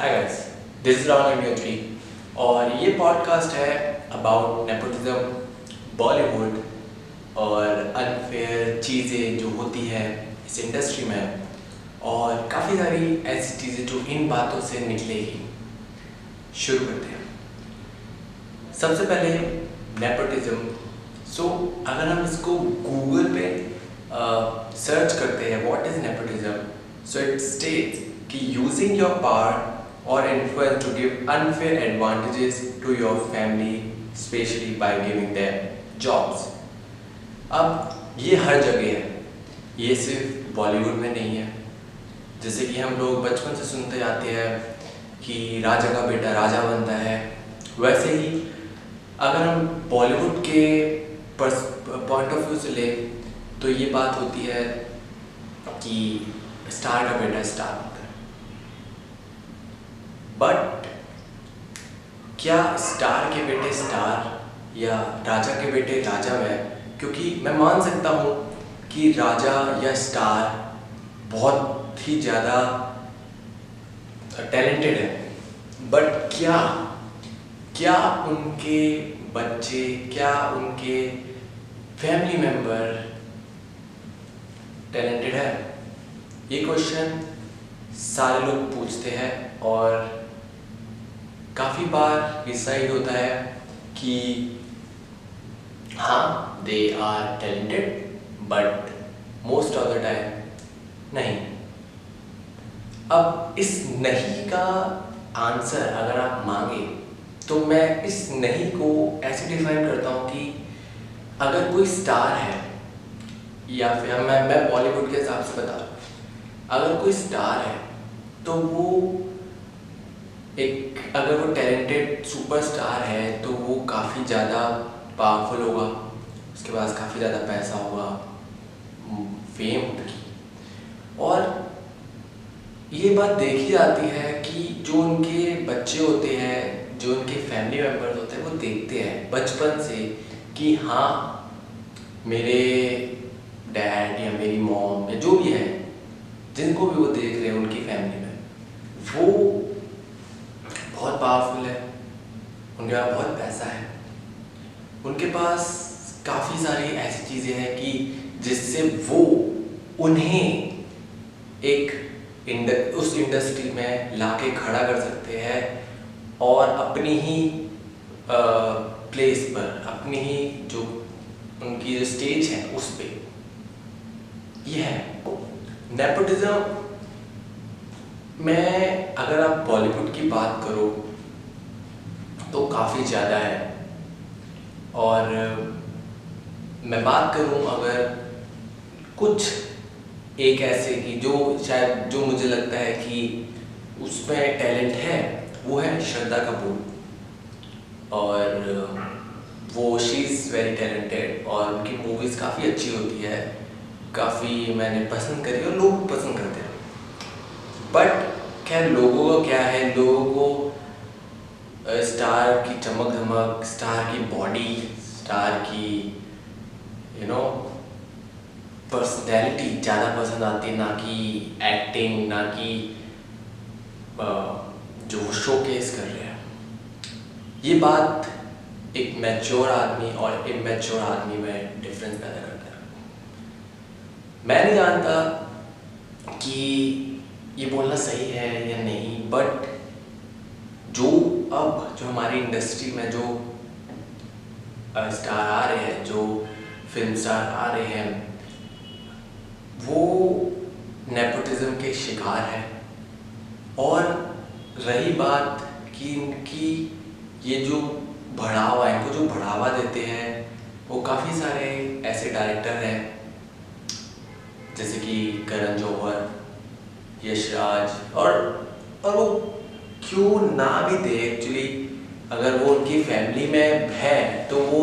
Hi guys, this is Rahul and और ये podcast है अबाउट नेपोटिज्म, बॉलीवुड और अनफेयर चीज़ें जो होती है इस इंडस्ट्री में और काफ़ी सारी ऐसी चीज़ें जो इन बातों से निकलेगी। शुरू करते हैं। सबसे पहले नेपोटिज्म। अगर हम इसको गूगल पे सर्च करते हैं what is nepotism, so it states कि using your power or influence to give unfair advantages to your family, especially by giving them jobs. अब ये हर जगह है, ये सिर्फ बॉलीवुड में नहीं है। जैसे कि हम लोग बचपन से सुनते आते हैं कि राजा का बेटा राजा बनता है, वैसे ही अगर हम बॉलीवुड के पॉइंट ऑफ व्यू से ले तो ये बात होती है कि स्टार का बेटा स्टार होता है। बट क्या स्टार के बेटे स्टार या राजा के बेटे राजा में, क्योंकि मैं मान सकता हूँ कि राजा या स्टार बहुत ही ज़्यादा टैलेंटेड है, बट क्या क्या उनके बच्चे, क्या उनके फैमिली मेंबर टैलेंटेड है? ये क्वेश्चन सारे लोग पूछते हैं और काफ़ी बार ऐसा ही होता है कि हाँ they are talented but most of the time नहीं। अब इस नहीं का आंसर अगर आप मांगे तो मैं इस नहीं को ऐसे डिफाइन करता हूँ कि अगर कोई स्टार है या फिर मैं बॉलीवुड के हिसाब से बता रहा हूँ, अगर कोई स्टार है तो वो अगर वो टैलेंटेड सुपरस्टार है तो वो काफ़ी ज़्यादा पावरफुल होगा, उसके पास काफ़ी ज़्यादा पैसा होगा, फेम होगी। और ये बात देखी जाती है कि जो उनके बच्चे होते हैं, जो उनके फैमिली मेम्बर्स होते हैं, वो देखते हैं बचपन से कि हाँ मेरे डैड या मेरी मॉम या जो भी है, जिनको भी वो देख रहे हैं उनकी फैमिली में, वो बहुत पावरफुल है, उनके पास बहुत पैसा है, उनके पास काफ़ी सारी ऐसी चीज़ें हैं कि जिससे वो उन्हें उस इंडस्ट्री में लाके खड़ा कर सकते हैं और अपनी ही प्लेस पर, अपनी ही जो उनकी जो स्टेज है उस पे ये है नेपोटिज्म। मैं अगर आप बॉलीवुड की बात करो तो काफ़ी ज़्यादा है, और मैं बात करूं अगर कुछ एक ऐसे की जो शायद जो मुझे लगता है कि उसमें टैलेंट है, वो है श्रद्धा कपूर। और वो शी इज़ वेरी टैलेंटेड और उनकी मूवीज़ काफ़ी अच्छी होती है, काफ़ी मैंने पसंद करी और लोग पसंद करते हैं। बट खैर लोगों को क्या है, लोगों को स्टार की चमक धमक, स्टार की बॉडी, स्टार की पर्सनैलिटी ज़्यादा पसंद आती है, ना कि एक्टिंग, ना कि जो वो शोकेस कर रहे हैं। ये बात एक मैच्योर आदमी और इमैच्योर आदमी में डिफरेंस पैदा करता है। मैं नहीं जानता कि ये बोलना सही है या नहीं, बट जो हमारी इंडस्ट्री में जो स्टार आ रहे हैं, जो फिल्म स्टार आ रहे हैं, वो नेपोटिज्म के शिकार हैं। और रही बात कि इनकी ये जो इनको जो बढ़ावा देते हैं, वो काफ़ी सारे ऐसे डायरेक्टर हैं जैसे कि करण जौहर, यशराज, और वो क्यों ना भी दे एक्चुअली, अगर वो उनकी फैमिली में है तो वो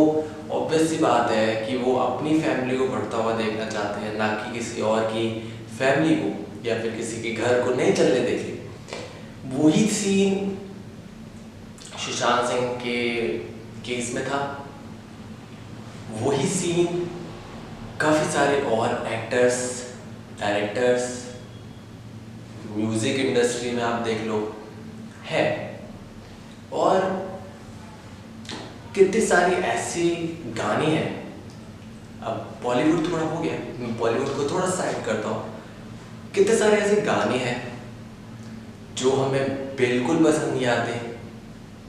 ऑब्वियस सी बात है कि वो अपनी फैमिली को बढ़ता हुआ देखना चाहते हैं, ना कि किसी और की फैमिली को या फिर किसी के घर को नहीं चलने देते। वही सीन सुशांत सिंह के केस में था, वही सीन काफ़ी सारे और एक्टर्स, डायरेक्टर्स, म्यूज़िक इंडस्ट्री में आप देख लो, कितने सारे ऐसे गाने हैं। अब बॉलीवुड थोड़ा हो गया, मैं बॉलीवुड को थोड़ा साइड करता हूँ। कितने सारे ऐसे गाने हैं जो हमें बिल्कुल पसंद नहीं आते।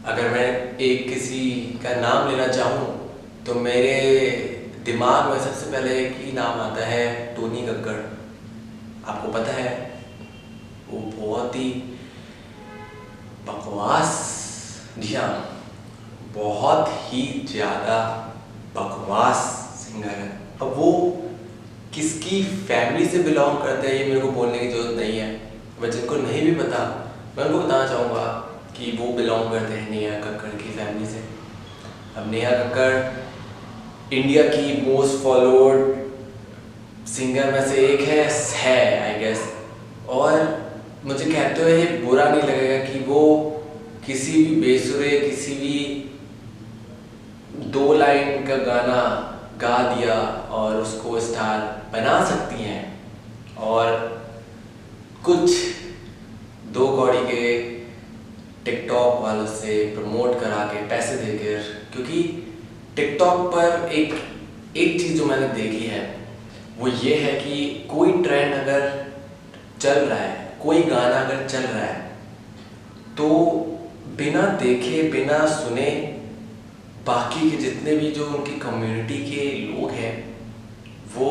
अगर मैं एक किसी का नाम लेना चाहूँ तो मेरे दिमाग में सबसे पहले एक ही नाम आता है, टोनी कक्कड़। आपको पता है वो बहुत ही बकवास, जी हाँ, बहुत ही ज़्यादा बकवास सिंगर है। अब वो किसकी फैमिली से बिलोंग करते हैं ये मेरे को बोलने की ज़रूरत नहीं है। मैं जिनको नहीं भी पता मैं उनको बताना चाहूँगा कि वो बिलोंग करते हैं नेहा कक्कड़ की फैमिली से। अब नेहा कक्कड़ इंडिया की मोस्ट फॉलोड सिंगर में से एक है आई गेस। और मुझे कहते हुए ये बुरा नहीं लगेगा कि वो किसी भी बेसुरे, किसी भी 2 लाइन का गाना गा दिया और उसको स्टार बना सकती हैं, और कुछ 2 कौड़ी के टिकटॉक वालों से प्रमोट करा के पैसे देकर। क्योंकि टिकटॉक पर एक चीज़ जो मैंने देखी है वो ये है कि कोई ट्रेंड अगर चल रहा है, कोई गाना अगर चल रहा है, तो बिना देखे बिना सुने बाकी के जितने भी जो उनकी कम्युनिटी के लोग हैं वो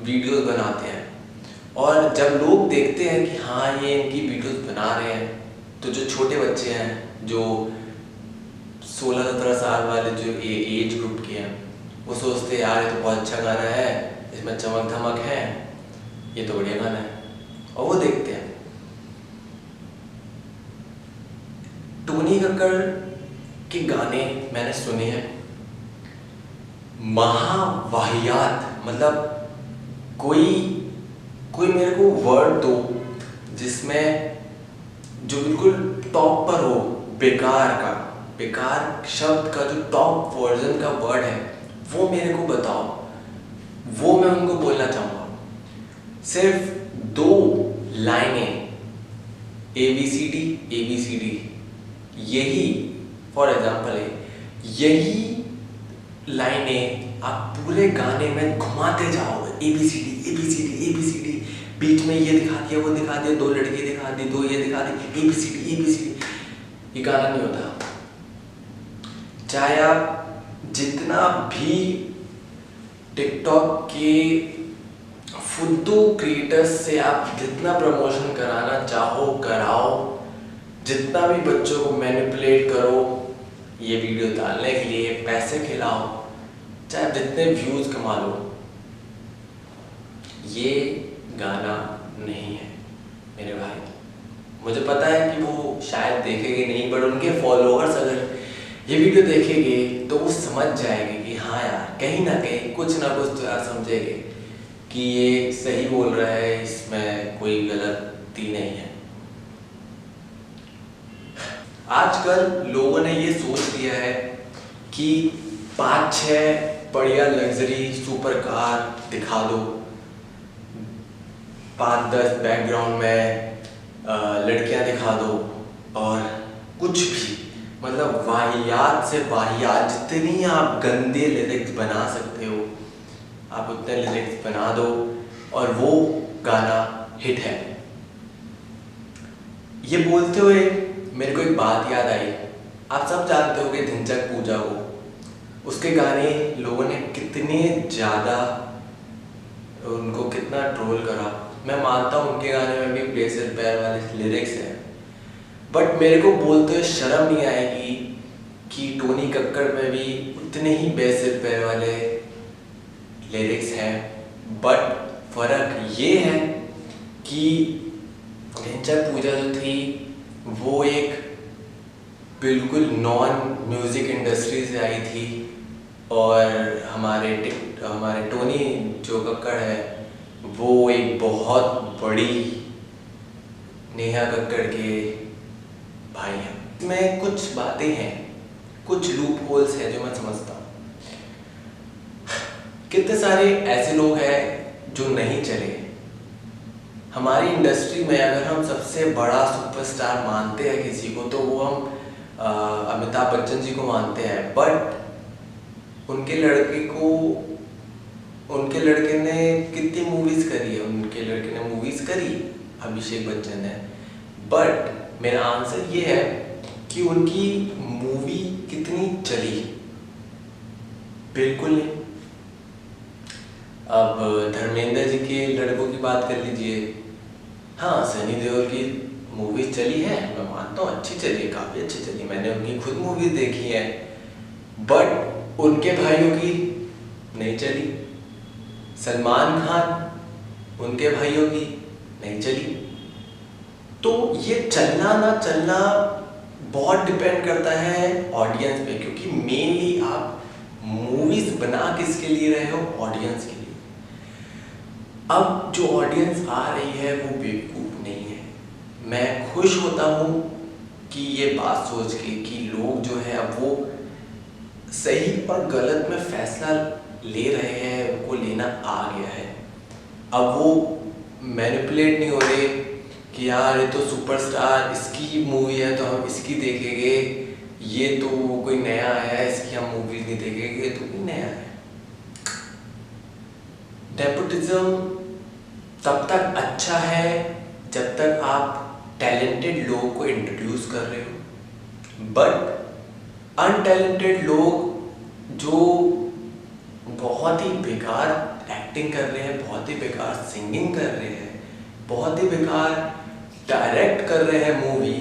वीडियोस बनाते हैं। और जब लोग देखते हैं कि हाँ ये इनकी वीडियोस बना रहे हैं, तो जो छोटे बच्चे हैं जो 16-17 साल वाले जो एज ग्रुप के हैं, वो सोचते हैं यार ये तो बहुत अच्छा गाना है, इसमें चमक धमक है, ये तो बढ़िया गाना है, और वो देखते हैं। टोनी कक्कड़ के गाने मैंने सुने हैं, महावाहियात, मतलब कोई मेरे को वर्ड दो जिसमें जो बिल्कुल टॉप पर हो, बेकार शब्द का जो टॉप वर्जन का वर्ड है वो मेरे को बताओ, वो मैं उनको बोलना चाहूँगा। सिर्फ 2 लाइनें ABCD यही फॉर एग्जाम्पल है, यही लाइनें आप पूरे गाने में घुमाते जाओ, ABCD, बीच में ये दिखा दिया, वो दिखा दिया, 2 लड़के दिखा दी, 2 ये दिखा दी, ABCD, ये गाना नहीं होता। चाहे आप जितना भी टिकटॉक के फुद्दू क्रिएटर्स से आप जितना प्रमोशन कराना चाहो कराओ, जितना भी बच्चों को मैनिपुलेट करो ये वीडियो डालने के लिए, पैसे खिलाओ, चाहे जितने व्यूज कमा लो, ये गाना नहीं है मेरे भाई। मुझे पता है कि वो शायद देखेंगे नहीं, बट उनके फॉलोअर्स अगर ये वीडियो देखेंगे तो वो समझ जाएंगे कि हाँ यार कहीं ना कुछ तो यार समझेंगे कि ये सही बोल रहा है, इसमें कोई गलती नहीं है। आजकल लोगों ने ये सोच लिया है कि 5-6 बढ़िया लग्जरी सुपर कार दिखा दो, 5-10 बैकग्राउंड में लड़कियां दिखा दो, और कुछ भी मतलब वाहियात से वाहियात जितनी आप गंदे लिरिक्स बना सकते हो आप उतने लिरिक्स बना दो, और वो गाना हिट है। ये बोलते हुए मेरे को एक बात याद आई। आप सब जानते हो कि ढिंचैक पूजा को, उसके गाने लोगों ने कितने ज़्यादा उनको कितना ट्रोल करा। मैं मानता हूँ उनके गाने में भी बेसिर पैर वाले लिरिक्स हैं, बट मेरे को बोलते हुए शर्म नहीं आएगी कि टोनी कक्कड़ में भी उतने ही बेसिर पैर वाले लिरिक्स हैं। बट फर्क ये है कि ढिंचैक पूजा जो थी वो एक बिल्कुल नॉन म्यूज़िक इंडस्ट्री से आई थी, और हमारे टोनी जो कक्कड़ है वो एक बहुत बड़ी नेहा कक्कड़ के भाई हैं। इसमें कुछ बातें हैं, कुछ लूप होल्स हैं जो मैं समझता हूँ। कितने सारे ऐसे लोग हैं जो नहीं चले। हमारी इंडस्ट्री में अगर हम सबसे बड़ा सुपरस्टार मानते हैं किसी को, तो वो हम अमिताभ बच्चन जी को मानते हैं, बट उनके लड़के ने कितनी मूवीज करी है, उनके लड़के ने मूवीज करी, अभिषेक बच्चन ने, बट मेरा आंसर ये है कि उनकी मूवी कितनी चली, बिल्कुल नहीं। अब धर्मेंद्र जी के लड़कों की बात कर लीजिए, हाँ सनी देओल की मूवी चली है, मैं मानता हूँ अच्छी चली है, काफ़ी अच्छी चली, मैंने उनकी खुद मूवी देखी है, बट उनके भाइयों की नहीं चली। सलमान खान, उनके भाइयों की नहीं चली। तो ये चलना ना चलना बहुत डिपेंड करता है ऑडियंस पे, क्योंकि मेनली आप मूवीज बना किसके लिए रहे हो, ऑडियंस के लिए। अब जो ऑडियंस आ रही है वो बेवकूफ़ नहीं है। मैं खुश होता हूँ कि ये बात सोच के कि लोग जो है अब वो सही और गलत में फैसला ले रहे हैं, उनको लेना आ गया है। अब वो मैनिपुलेट नहीं हो रहे कि यार ये तो सुपरस्टार, इसकी मूवी है तो हम इसकी देखेंगे, ये तो कोई नया आया है इसकी हम मूवी नहीं देखेंगे, ये तो कोई नया है। नेपोटिज्म तब तक अच्छा है जब तक आप टैलेंटेड लोगों को इंट्रोड्यूस कर रहे हो, बट अनटैलेंटेड लोग जो बहुत ही बेकार एक्टिंग कर रहे हैं, बहुत ही बेकार सिंगिंग कर रहे हैं, बहुत ही बेकार डायरेक्ट कर रहे हैं मूवी,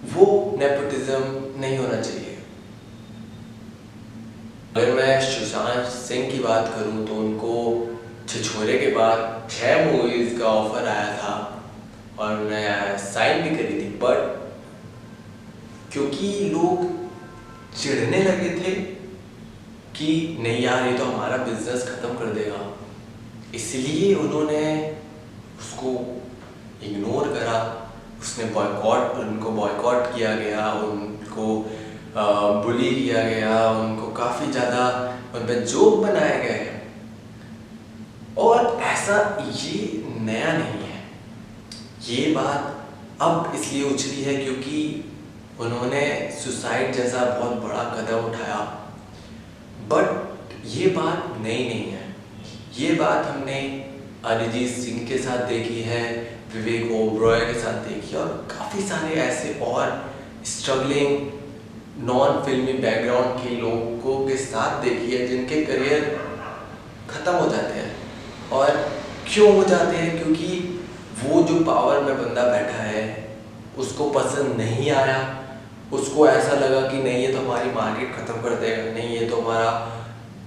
वो नेपोटिज्म नहीं होना चाहिए। अगर मैं सुशांत सिंह की बात करूं तो उनको छिछोरे के बाद 6 मूवीज का ऑफर आया था और मैं साइन भी करी थी, बट क्योंकि लोग चिढ़ने लगे थे कि नहीं यार ये तो हमारा बिजनेस खत्म कर देगा, इसलिए उन्होंने उसको इग्नोर करा, उनको बॉयकॉट किया गया, उनको बुली किया गया, उनको काफ़ी ज़्यादा उन पर जोक बनाए गए। और ऐसा ये नया नहीं है, ये बात अब इसलिए उछली है क्योंकि उन्होंने सुसाइड जैसा बहुत बड़ा कदम उठाया, बट ये बात नई नहीं है। ये बात हमने अरिजीत सिंह के साथ देखी है, विवेक ओबरॉय के साथ देखी है, और काफ़ी सारे ऐसे और स्ट्रगलिंग नॉन फिल्मी बैकग्राउंड के लोगों के साथ देखी है जिनके करियर ख़त्म हो जाते हैं। और क्यों हो जाते हैं? क्योंकि वो जो पावर में बंदा बैठा है उसको पसंद नहीं आया, उसको ऐसा लगा कि नहीं ये तो हमारी मार्केट ख़त्म कर देगा, नहीं ये तो हमारा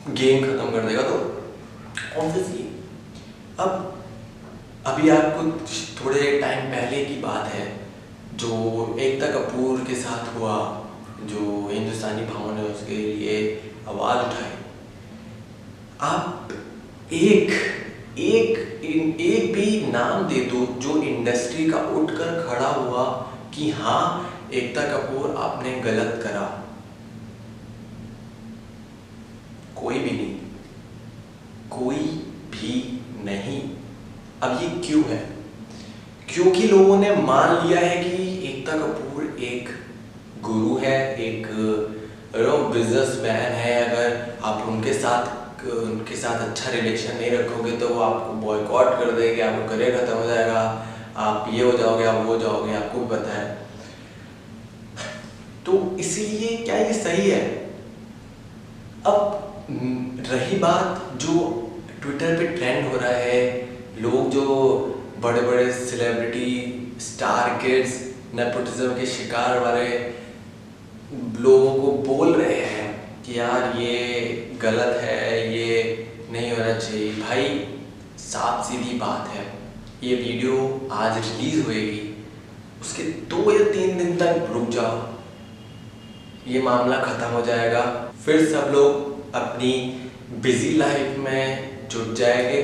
गेम ख़त्म कर देगा। तो ऑब्वियसली अब अभी आपको थोड़े टाइम पहले की बात है जो एकता कपूर के साथ हुआ, जो हिंदुस्तानी भाइयों ने उसके लिए आवाज़ उठाई। आप एक भी नाम दे दो जो इंडस्ट्री का उठकर खड़ा हुआ कि हाँ एकता कपूर आपने गलत करा, कोई भी नहीं, कोई भी नहीं। अब ये क्यों है? क्योंकि लोगों ने मान लिया है कि एकता कपूर एक गुरु है, एक बिजनेसमैन है, अगर आप उनके साथ अच्छा रिलेशन नहीं रखोगे तो वो आपको बॉयकॉट कर देंगे, आपका करियर खत्म हो जाएगा, आप ये हो जाओगे, आप वो हो जाओगे, आपको भी पता है। तो इसीलिए क्या ये सही है? अब रही बात जो ट्विटर पे ट्रेंड हो रहा है, लोग जो बड़े बड़े सेलिब्रिटी स्टार किड्स नेपोटिज्म के शिकार वाले लोगों को बोल रहे हैं कि यार ये गलत है, ये नहीं होना चाहिए। भाई साफ सीधी बात है, ये वीडियो आज रिलीज होएगी, उसके 2 या 3 दिन तक रुक जाओ, ये मामला ख़त्म हो जाएगा, फिर सब लोग अपनी बिजी लाइफ में जुट जाएंगे।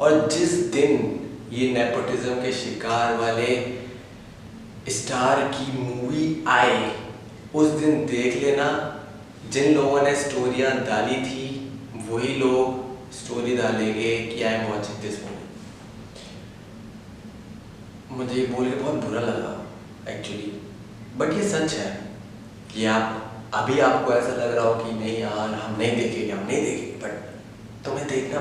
और जिस दिन ये नेपोटिज्म के शिकार वाले स्टार की मूवी आए, उस दिन देख लेना जिन लोगों ने स्टोरियाँ डाली थी वही लोग स्टोरी डालेंगे कि I am watching this movie. मुझे ये बोल के बहुत बुरा लगा एक्चुअली, बट ये सच है। ये आप अभी आपको ऐसा लग रहा हो कि नहीं यार हम नहीं देखेंगे, बट तुम्हें देखना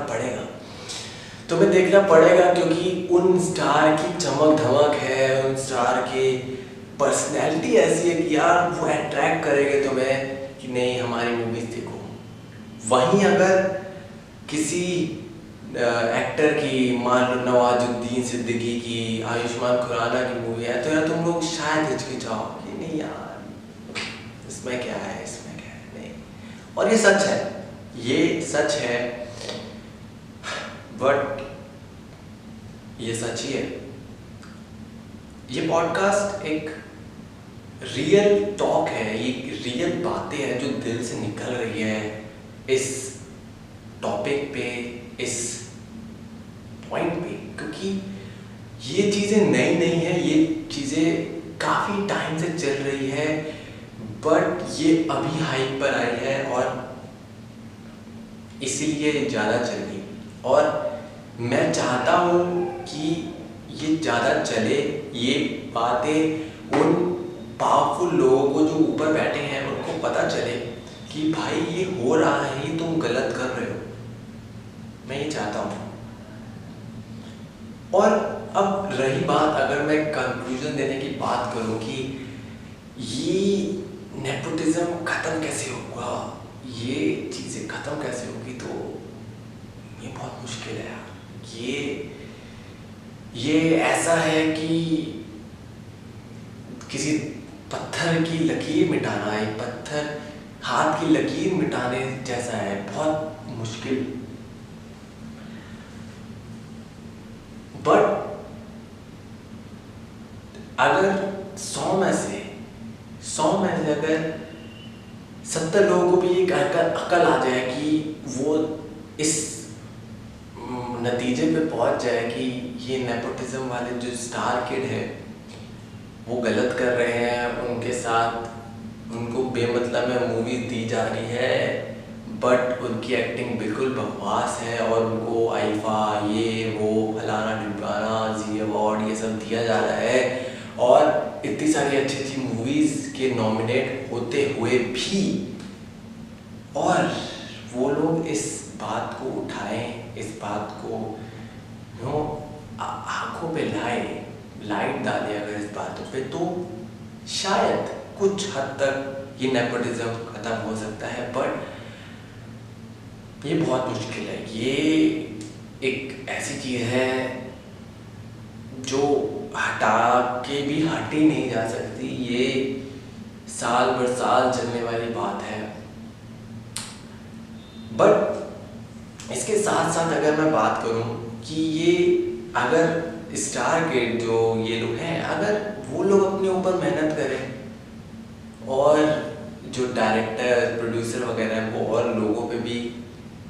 पड़ेगा क्योंकि उन स्टार की चमक धमक है, उन स्टार की पर्सनैलिटी ऐसी है कि यार वो अट्रैक्ट करेंगे तुम्हें कि नहीं हमारी मूवीज देखो। वहीं अगर किसी एक्टर की, मान लो नवाजुद्दीन सिद्दीकी की, आयुष्मान खुराना की मूवी है तो यार तुम लोग शायद हिचकिचाओ कि नहीं यार इसमें क्या है नहीं। और ये सच है बट ये सच ही है। ये पॉडकास्ट एक रियल टॉक है, ये रियल बातें हैं जो दिल से निकल रही है इस टॉपिक पे, इस पॉइंट पे, क्योंकि ये चीज़ें नई नहीं है, ये चीज़ें काफ़ी टाइम से चल रही है बट ये अभी हाइप पर आई है और इसीलिए ज़्यादा चल रही। और मैं चाहता हूँ कि ये ज़्यादा चले, ये बातें उन पावरफुल लोगों को जो ऊपर बैठे हैं उनको पता चले कि भाई ये हो रहा है, ये तुम गलत कर रहे हो। मैं ये चाहता हूँ। और अब रही बात, अगर मैं कंक्लूजन देने की बात करूँ कि ये नेपोटिज्म ख़त्म कैसे होगा, ये चीज़ें ख़त्म कैसे होगी, तो ये बहुत मुश्किल है यार। ये ऐसा है कि किसी पत्थर की लकीर मिटाना, एक पत्थर हाथ की लकीर मिटाने जैसा है, बहुत मुश्किल। बट अगर 100 में से अगर 70 लोगों को भी एक अकल आ जाए कि वो इस नतीजे पे पहुंच जाए कि ये नेपोटिज्म वाले जो स्टार किड है वो गलत कर रहे हैं, उनके साथ उनको बेमतलब में मूवीज दी जा रही है बट उनकी एक्टिंग बिल्कुल बकवास है और उनको आईफा ये वो फलाना ढिमकाना जी अवार्ड ये सब दिया जा रहा है और इतनी सारी अच्छी मूवीज के नॉमिनेट होते हुए भी, और वो लोग इस बात को उठाएं, इस बात को आंखों पे लाइट डालें अगर इस बातों पे, तो शायद कुछ हद तक ये नेपोटिज्म खत्म हो सकता है। बट ये बहुत मुश्किल है। ये एक ऐसी चीज़ है जो हटा के भी हटी नहीं जा सकती, ये साल भर साल चलने वाली बात है। बट इसके साथ साथ अगर मैं बात करूं कि ये अगर स्टार के जो ये लोग हैं, अगर वो लोग अपने ऊपर मेहनत करें और जो डायरेक्टर प्रोड्यूसर वगैरह हैं वो और लोगों पे भी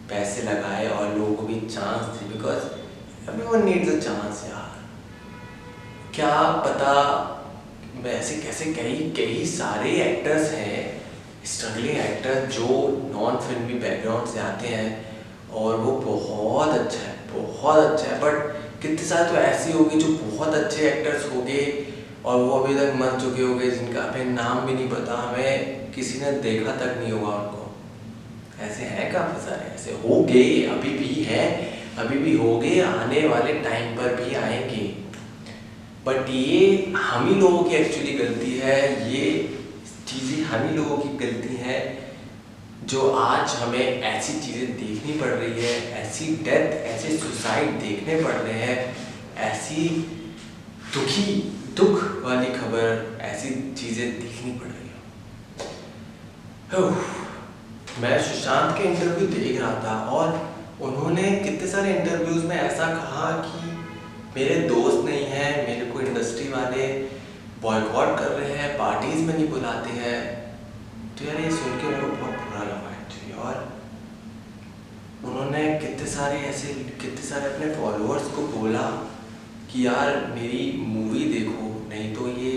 पैसे लगाए और लोगों को भी chance they, because everyone needs a chance यार। क्या पता वैसे कैसे कई सारे एक्टर्स हैं, स्ट्रगलिंग एक्टर जो नॉन फिल्मी बैकग्राउंड से आते हैं और वो बहुत अच्छा है, बट कितने सारे तो ऐसे होंगे जो बहुत अच्छे एक्टर्स होंगे और वो अभी तक मर चुके होंगे जिनका हमें नाम भी नहीं पता, हमें किसी ने देखा तक नहीं होगा उनको। ऐसे हैं काफ़ी सारे, ऐसे हो गए, अभी भी हैं, अभी भी हो गए, आने वाले टाइम पर भी आएंगे। बट ये हम ही लोगों की एक्चुअली गलती है, ये चीज़ें हम ही लोगों की गलती है जो आज हमें ऐसी चीज़ें देखनी पड़ रही है, ऐसी डेथ, ऐसे सुसाइड देखने पड़ रहे हैं, ऐसी दुख वाली खबर, ऐसी चीज़ें देखनी पड़ रही है। मैं सुशांत के इंटरव्यू देख रहा था और उन्होंने कितने सारे इंटरव्यूज़ में ऐसा कहा कि मेरे दोस्त नहीं हैं, मेरे को इंडस्ट्री वाले बॉयकॉट कर रहे हैं, पार्टीज़ में नहीं बुलाते हैं। तो यार ये सुन के मेरे को बहुत बुरा लगा एक्चुअली। और उन्होंने कितने सारे अपने फॉलोअर्स को बोला कि यार मेरी मूवी देखो, नहीं तो ये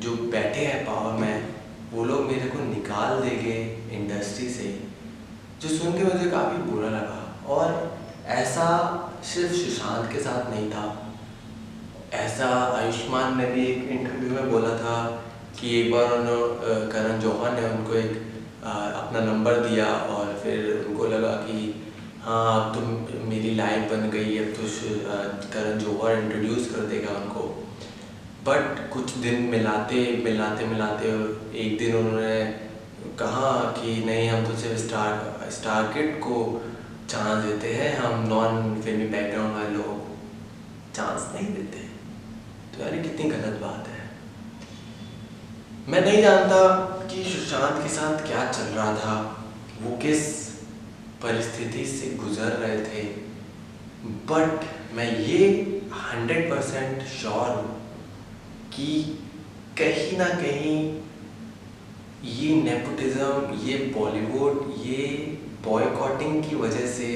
जो बैठे हैं पावर में वो लोग मेरे को निकाल देंगे इंडस्ट्री से, जो सुन के मुझे काफ़ी बुरा लगा। और ऐसा सिर्फ सुशांत के साथ नहीं था, ऐसा आयुष्मान ने भी एक इंटरव्यू में बोला था कि एक बार उन्होंने करण जौहर ने उनको एक अपना नंबर दिया और फिर उनको लगा कि हाँ अब तो मेरी लाइफ बन गई, अब तो करण जौहर इंट्रोड्यूस कर देगा उनको। बट कुछ दिन मिलाते मिलाते एक दिन उन्होंने कहा कि नहीं, हम तो सिर्फ स्टार किड को चांस देते हैं, हम नॉन फिल्मी बैकग्राउंड वाले लोगों को चांस नहीं देते। तो यार कितनी गलत बात है। मैं नहीं जानता कि सुशांत के साथ क्या चल रहा था, वो किस परिस्थिति से गुजर रहे थे, बट मैं ये 100% श्योर हूँ कि कहीं ना कहीं ये नेपोटिज्म, ये बॉलीवुड, ये बॉयकॉटिंग की वजह से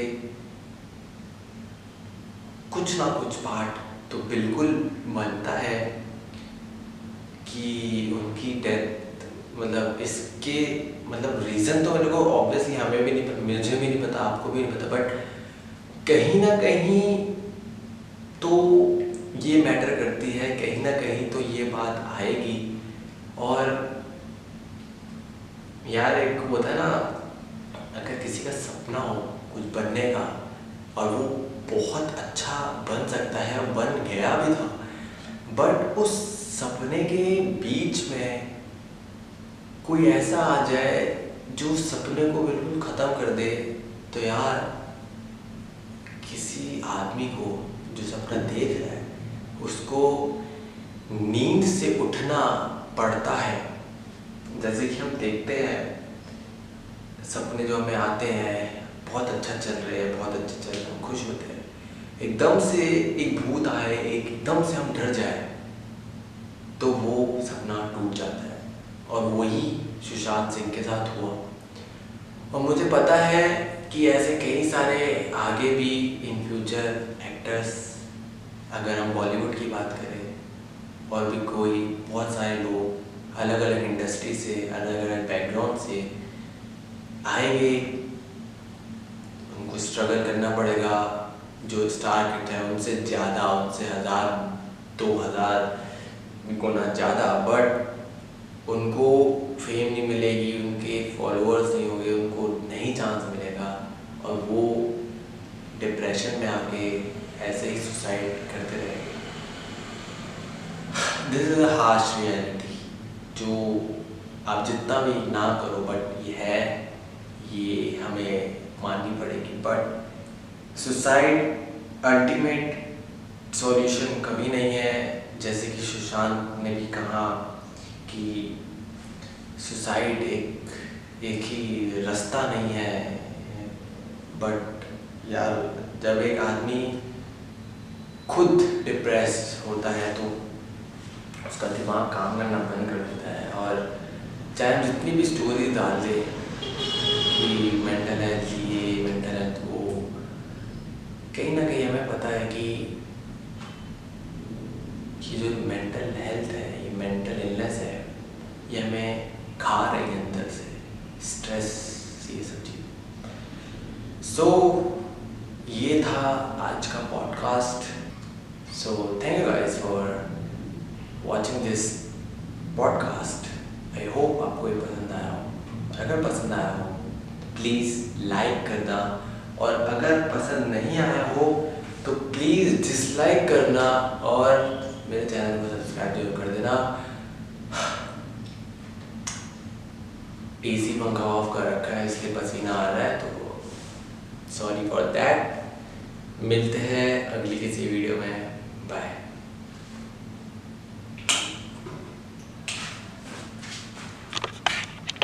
कुछ ना कुछ पार्ट तो बिल्कुल बनता है कि उनकी डेथ, मतलब इसके मतलब रीज़न तो मेरे को ऑब्वियसली हमें भी नहीं पता, मुझे भी नहीं पता, आपको भी नहीं पता, बट कहीं ना कहीं तो ये मैटर करती है, कहीं ना कहीं तो ये बात आएगी। और यार एक होता है ना, अगर किसी का सपना हो कुछ बनने का और वो बहुत अच्छा बन सकता है, बन गया भी था, बट उस सपने के बीच में कोई ऐसा आ जाए जो सपने को बिल्कुल ख़त्म कर दे, तो यार किसी आदमी को जो सपना देख रहा है उसको नींद से उठना पड़ता है। जैसे कि हम देखते हैं सपने जो हमें आते हैं, बहुत अच्छा चल रहे हैं, बहुत अच्छा चल रहे हैं, हम खुश होते हैं, एकदम से एक भूत आए, एकदम से हम डर जाए, तो वो सपना टूट जाता है। और वही सुशांत सिंह के साथ हुआ। और मुझे पता है कि ऐसे कई सारे आगे भी इन फ्यूचर एक्टर्स, अगर हम बॉलीवुड की बात करें और भी कोई बहुत सारे लोग अलग अलग इंडस्ट्री से, अलग अलग बैकग्राउंड से आएंगे, उनको स्ट्रगल करना पड़ेगा। जो स्टार किड है उनसे ज़्यादा, उनसे 1000-2000 गुना ज़्यादा, बट उनको फेम नहीं मिलेगी, उनके फॉलोअर्स नहीं होंगे, उनको नहीं चांस मिलेगा और वो डिप्रेशन में आके ऐसे ही सुसाइड करते रहेंगे। This is a harsh reality जो आप जितना भी ना करो, बट ये है, ये हमें माननी पड़ेगी। बट सुसाइड अल्टीमेट सॉल्यूशन कभी नहीं है। जैसे कि सुशांत ने भी कहा कि सुसाइड एक ही रास्ता नहीं है, बट यार जब एक आदमी खुद डिप्रेस होता है तो उसका दिमाग काम करना बंद कर देता है। और चाहे हम जितनी भी स्टोरी डाल दे कि मेंटल हेल्थ ये, मेंटल हेल्थ वो, कहीं ना कहीं हमें पता है कि जो मेंटल हेल्थ है, ये मेंटल इलनेस है, ये हमें खा रही है अंदर से, स्ट्रेस, ये सब चीज़। सो ये था आज का podcast. So thank you guys for watching this podcast. I hope आपको ये पसंद आया हो। अगर पसंद आया हो प्लीज़ लाइक करना, और अगर पसंद नहीं आया हो तो प्लीज़ डिसलाइक करना और मेरे चैनल को सब्सक्राइब जरूर कर देना। एसी पंखा ऑफ कर रखा है इसलिए पसीना आ रहा है, तो सॉरी फॉर दैट। मिलते हैं अगली किसी वीडियो में। बाय।